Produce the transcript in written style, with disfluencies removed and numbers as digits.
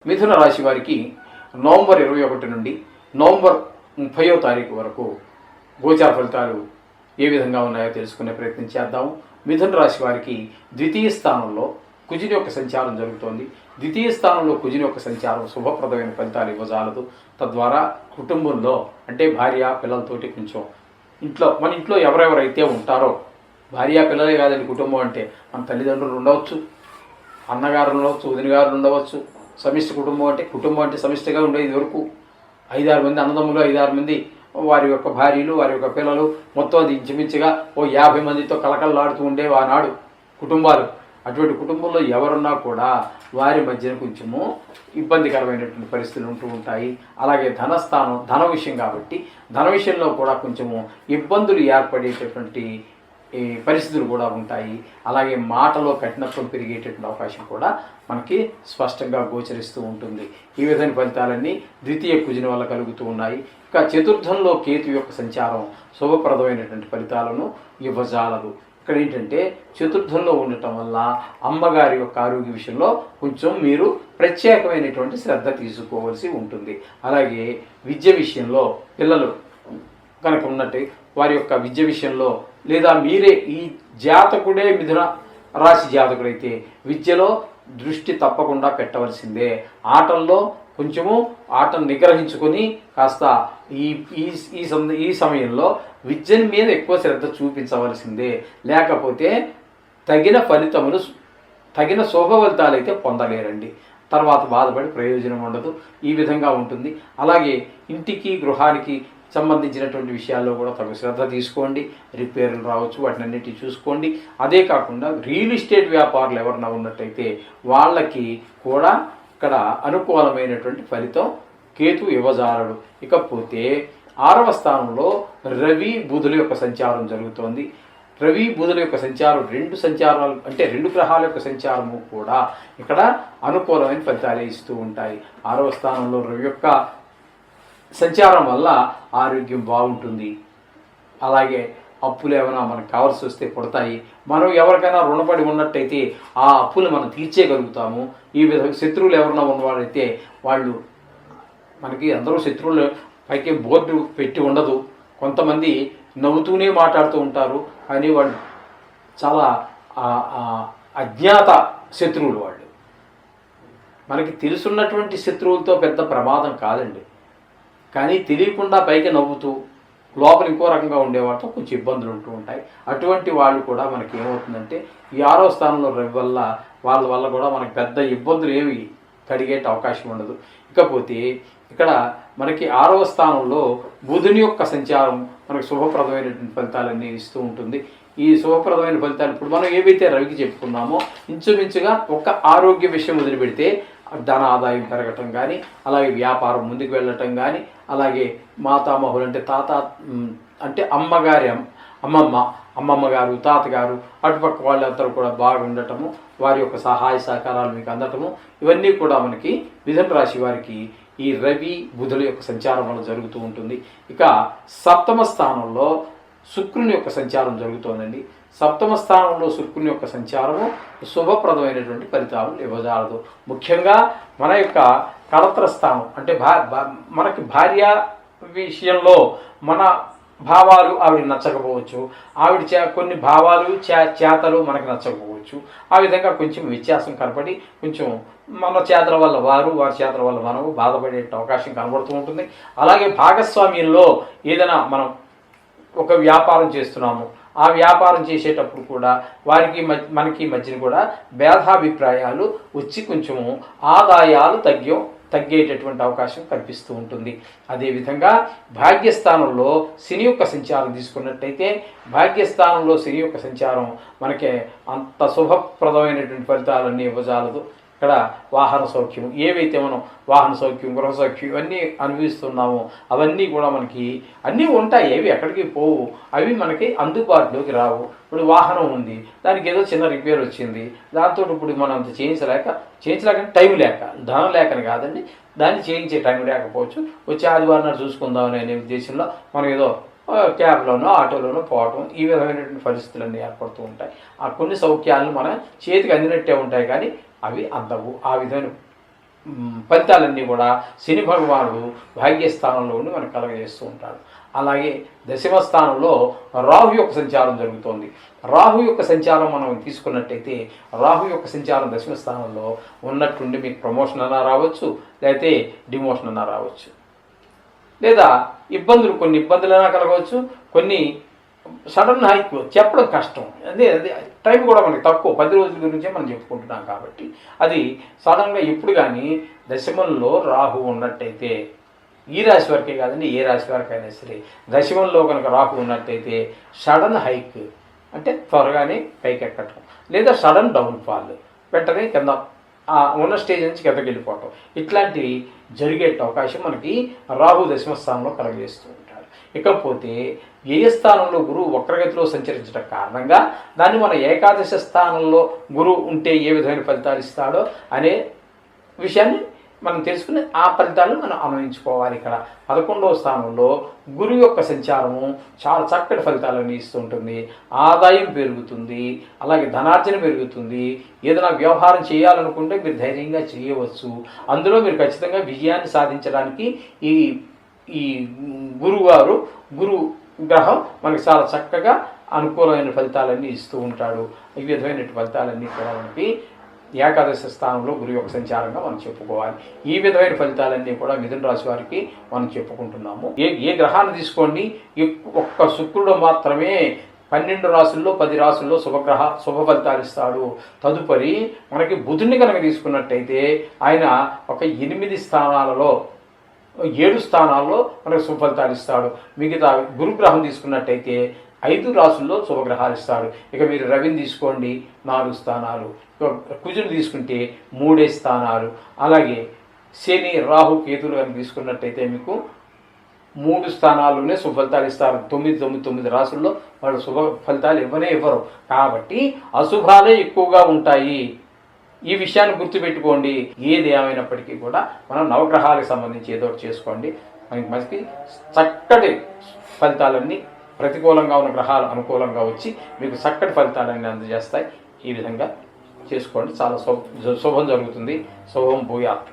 మిథున రాశి వారికి నవంబర్ 21 నుండి నవంబర్ 30వ తారీఖు వరకు గోచార ఫలితాలు ఏ విధంగా ఉన్నాయో తెలుసుకునే ప్రయత్నం చేద్దాము. మిథున రాశి వారికి ద్వితీయ స్థానంలో కుజుని యొక్క సంచారం జరుగుతోంది. ద్వితీయ స్థానంలో కుజుని యొక్క సంచారం శుభప్రదమైన ఫలితాలు ఇవ్వజాలదు. తద్వారా కుటుంబంలో అంటే భార్య పిల్లలతోటి కొంచెం మన ఇంట్లో ఎవరెవరైతే ఉంటారో, భార్య పిల్లలే కాదండి కుటుంబం అంటే, మన తల్లిదండ్రులు ఉండవచ్చు, అన్నగారు ఉండవచ్చు, వదిన గారు ఉండవచ్చు. సమిష్టి కుటుంబం అంటే సమిష్టిగా ఉండేది వరకు 5-6 మంది అన్నదమ్ములు, 5-6 మంది వారి యొక్క భార్యలు, వారి యొక్క పిల్లలు, మొత్తం అది ఇంచుమించుగా 50 మందితో కలకలలాడుతూ ఉండేవి ఆనాడు కుటుంబాలు. అటువంటి కుటుంబంలో ఎవరున్నా కూడా వారి మధ్యన కొంచెము ఇబ్బందికరమైనటువంటి పరిస్థితులు ఉంటూ ఉంటాయి. అలాగే ధన విషయం కాబట్టి ధన విషయంలో కూడా కొంచెము ఇబ్బందులు ఏర్పడేటటువంటి పరిస్థితులు కూడా ఉంటాయి. అలాగే మాటలో కఠినత్వం పెరిగేటటువంటి అవకాశం కూడా మనకి స్పష్టంగా గోచరిస్తూ ఉంటుంది. ఈ విధమైన ఫలితాలన్నీ ద్వితీయ కుజుని వల్ల కలుగుతూ ఉన్నాయి. ఇక చతుర్థంలో కేతు యొక్క సంచారం శుభప్రదమైనటువంటి ఫలితాలను ఇవ్వజాలదు. ఇక్కడ ఏంటంటే చతుర్థంలో ఉండటం వల్ల అమ్మగారి యొక్క ఆరోగ్య విషయంలో కొంచెం మీరు ప్రత్యేకమైనటువంటి శ్రద్ధ తీసుకోవాల్సి ఉంటుంది. అలాగే విద్య విషయంలో పిల్లలు కనుక ఉన్నట్టు వారి యొక్క విద్య విషయంలో, లేదా మీరే ఈ జాతకుడే మిథున రాశి జాతకుడైతే విద్యలో దృష్టి తప్పకుండా పెట్టవలసిందే. ఆటల్లో కొంచెము ఆటను నిగ్రహించుకొని కాస్త ఈ సమయంలో విద్య మీద ఎక్కువ శ్రద్ధ చూపించవలసిందే. లేకపోతే తగిన శుభ ఫలితాలు అయితే పొందలేరండి. తర్వాత బాధపడి ప్రయోజనం ఉండదు. ఈ విధంగా ఉంటుంది. అలాగే ఇంటికి గృహానికి సంబంధించినటువంటి విషయాల్లో కూడా తగు శ్రద్ధ తీసుకోండి. రిపేర్లు రావచ్చు, వాటినన్నిటి చూసుకోండి. అదే కాకుండా రియల్ ఎస్టేట్ వ్యాపారులు ఎవరన్నా ఉన్నట్టయితే వాళ్ళకి కూడా ఇక్కడ అనుకూలమైనటువంటి ఫలితం కేతు ఇవ్వజాలడు. ఇకపోతే 6వ స్థానంలో రవి బుధుల యొక్క సంచారం జరుగుతోంది. రవి బుధుల యొక్క సంచారం రెండు గ్రహాల యొక్క సంచారము కూడా ఇక్కడ అనుకూలమైన ఫలితాలే ఇస్తూ ఉంటాయి. 6వ స్థానంలో రవి యొక్క సంచారం వల్ల ఆరోగ్యం బాగుంటుంది. అలాగే అప్పులు ఏమైనా మనకు కావాల్సి వస్తే పుడతాయి. మనం ఎవరికైనా రుణపడి ఉన్నట్టయితే ఆ అప్పులు మనం తీర్చేయగలుగుతాము. ఈ విధంగా శత్రువులు ఎవరైనా ఉన్నవారైతే వాళ్ళు మనకి అందరూ శత్రువులు పైకి బోర్డు పెట్టి ఉండదు. కొంతమంది నవ్వుతూనే మాట్లాడుతూ ఉంటారు, కానీ వాళ్ళు చాలా అజ్ఞాత శత్రువులు. వాళ్ళు మనకి తెలుసున్నటువంటి శత్రువులతో పెద్ద ప్రమాదం కాదండి, కానీ తెలియకుండా పైకి నవ్వుతూ లోపల ఇంకో రకంగా ఉండేవాళ్ళతో కొంచెం ఇబ్బందులు ఉంటూ ఉంటాయి. అటువంటి వాళ్ళు కూడా మనకి ఏమవుతుందంటే ఈ 6వ స్థానంలో రవి వల్ల వాళ్ళ వల్ల కూడా మనకి పెద్ద ఇబ్బందులు ఏమి కలిగేట అవకాశం ఉండదు. ఇకపోతే ఇక్కడ మనకి 6వ స్థానంలో బుధుని యొక్క సంచారం మనకు శుభప్రదమైనటువంటి ఫలితాలన్నీ ఇస్తూ ఉంటుంది. ఈ శుభప్రదమైన ఫలితాలు ఇప్పుడు మనం ఏవైతే రవికి చెప్పుకున్నామో ఇంచుమించుగా ఒక ఆరోగ్య విషయం వదిలిపెడితే ధన ఆదాయం పెరగటం కానీ, అలాగే వ్యాపారం ముందుకు వెళ్ళటం కానీ, అలాగే మాతామహులు అంటే అమ్మమ్మ గారు, తాతగారు, అటుపక్క వాళ్ళందరూ కూడా బాగుండటము, వారి యొక్క సహాయ సహకారాలు మీకు అందటము, ఇవన్నీ కూడా మనకి మిథున రాశి వారికి ఈ రవి బుధుల యొక్క సంచారం వల్ల జరుగుతూ ఉంటుంది. ఇక 7వ స్థానంలో శుక్రుని యొక్క సంచారం జరుగుతోందండి. 7వ స్థానంలో శుక్రుని యొక్క సంచారము శుభప్రదమైనటువంటి ఫలితాలు ఇవ్వజాలదు. ముఖ్యంగా మన యొక్క కళత్ర స్థానం అంటే మనకి భార్య విషయంలో మన భావాలు ఆవిడ నచ్చకపోవచ్చు, కొన్ని భావాలు చేతలు మనకు నచ్చకపోవచ్చు. ఆ విధంగా కొంచెం వ్యత్యాసం కనపడి కొంచెం మన చేతల వల్ల వారి చేతల వల్ల మనము బాధపడే అవకాశం కనబడుతూ ఉంటుంది. అలాగే భాగస్వామ్యంలో ఏదైనా మనం ఒక వ్యాపారం చేస్తున్నాము, ఆ వ్యాపారం చేసేటప్పుడు కూడా మనకి మధ్యన కూడా భేదాభిప్రాయాలు వచ్చి కొంచెము ఆదాయాలు తగ్గేటటువంటి అవకాశం కనిపిస్తూ ఉంటుంది. అదేవిధంగా భాగ్యస్థానంలో శని యొక్క సంచారం తీసుకున్నట్టయితే భాగ్యస్థానంలో శని యొక్క సంచారం మనకి అంత శుభప్రదమైనటువంటి ఫలితాలన్నీ ఇవ్వజాలదు. ఇక్కడ వాహన సౌఖ్యం, ఏవైతే మనం వాహన సౌఖ్యం, గృహ సౌఖ్యం ఇవన్నీ అనుభవిస్తున్నామో అవన్నీ కూడా మనకి అన్నీ ఉంటాయి, అవి ఎక్కడికి పోవు, అవి మనకి అందుబాటులోకి రావు. ఇప్పుడు వాహనం ఉంది, దానికి ఏదో చిన్న రిపేర్ వచ్చింది, దాంతో ఇప్పుడు మనం అంత చేయించలేక టైం లేక, ధనం లేకని కాదండి, దాన్ని చేయించే టైం లేకపోవచ్చు. వచ్చే ఆదివారం చూసుకుందాం అనే ఉద్దేశంలో మనం ఏదో క్యాబ్లోనో ఆటోలోనో పోవటం, ఈ విధమైనటువంటి పరిస్థితులన్నీ ఏర్పడుతూ ఉంటాయి. ఆ కొన్ని సౌఖ్యాలను మన చేతికి అందినట్టే ఉంటాయి, కానీ అవి అందవు. ఆ విధమైన ఫలితాలన్నీ కూడా శని భగవానుడు భాగ్యస్థానంలో ఉండి మనకు కలగజేస్తూ ఉంటాడు. అలాగే దశమ స్థానంలో రాహు యొక్క సంచారం జరుగుతోంది. రాహు యొక్క సంచారం మనం తీసుకున్నట్టయితే రాహు యొక్క సంచారం దశమ స్థానంలో ఉన్నట్టుండి మీకు ప్రమోషన్ అన్నా రావచ్చు, లేకపోతే డిమోషన్ అన్నా రావచ్చు, లేదా కొన్ని ఇబ్బందులైనా కలగవచ్చు, కొన్ని సడన్ హైక్ చెప్పడం కష్టం. అదే టైం కూడా మనకి తక్కువ, 10 రోజుల గురించే మనం చెప్పుకుంటున్నాం కాబట్టి అది సడన్గా ఎప్పుడు కానీ దశమంలో రాహు ఉన్నట్టయితే ఈ రాశి వరకే కాదండి, ఏ రాశి వరకైనా సరే దశమంలో కనుక రాహు ఉన్నట్టయితే సడన్ హైక్ అంటే త్వరగానే పైకి ఎక్కటం, లేదా సడన్ డౌన్ఫాల్ వెంటనే కింద ఉన్న స్టేజ్ నుంచి కిందకి వెళ్ళిపోవటం, ఇట్లాంటివి జరిగే అవకాశం మనకి రాహు దశమ స్థానంలో కలగజేస్తూ ఉంటాడు. ఇకపోతే వ్యయ స్థానంలో గురువు వక్రగతిలో సంచరించడం కారణంగా దాన్ని మన ఏకాదశ స్థానంలో గురువు ఉంటే ఏ విధమైన ఫలితాలు ఇస్తాడో అనే విషయాన్ని మనం తెలుసుకుని ఆ ఫలితాలను మనం అన్వయించుకోవాలి. ఇక్కడ 11వ స్థానంలో గురువు యొక్క సంచారము చాలా చక్కటి ఫలితాలను ఇస్తుంటుంది. ఆదాయం పెరుగుతుంది, అలాగే ధనార్జన పెరుగుతుంది. ఏదైనా వ్యవహారం చేయాలనుకుంటే మీరు ధైర్యంగా చేయవచ్చు. అందులో మీరు ఖచ్చితంగా విజయాన్ని సాధించడానికి ఈ గురు గ్రహం మనకి చాలా చక్కగా అనుకూలమైన ఫలితాలన్నీ ఇస్తూ ఉంటాడు. ఈ విధమైన ఫలితాలన్నీ కూడా మనకి ఏకాదశ స్థానంలో గురు యొక్క సంచారంగా మనం చెప్పుకోవాలి. ఈ విధమైన ఫలితాలన్నీ కూడా మిథున రాశి వారికి మనం చెప్పుకుంటున్నాము. ఏ గ్రహాన్ని తీసుకోండి, ఒక్క శుక్రుడు మాత్రమే 12 రాశుల్లో 10 రాశుల్లో శుభ ఫలితాలు ఇస్తాడు. తదుపరి మనకి బుధుడిని కనుక తీసుకున్నట్టయితే ఆయన ఒక 8 స్థానాలలో 7 స్థానాల్లో మనకు శుభ ఫలితాలు ఇస్తాడు. మిగతా గురుగ్రహం తీసుకున్నట్టయితే 5 రాశుల్లో శుభగ్రహాలు ఇస్తాడు. ఇక మీరు రవిని తీసుకోండి 4 స్థానాలు, కుజుని తీసుకుంటే 3 స్థానాలు, అలాగే శని రాహు కేతులు అని తీసుకున్నట్టయితే మీకు 3 స్థానాల్లోనే శుభ ఫలితాలు ఇస్తారు. 9 రాశుల్లో వాళ్ళు శుభ ఫలితాలు ఇవ్వరు. కాబట్టి అశుభాలే ఎక్కువగా ఉంటాయి. ఈ విషయాన్ని గుర్తుపెట్టుకోండి. ఏది ఏమైనప్పటికీ కూడా మనం నవగ్రహాలకు సంబంధించి ఏదో ఒకటి చేసుకోండి. మనకి చక్కటి ఫలితాలన్నీ ప్రతికూలంగా ఉన్న గ్రహాలు అనుకూలంగా వచ్చి మీకు చక్కటి ఫలితాలన్నీ అందజేస్తాయి. ఈ విధంగా చేసుకోండి, చాలా శుభం జరుగుతుంది. శుభం భూయాత్.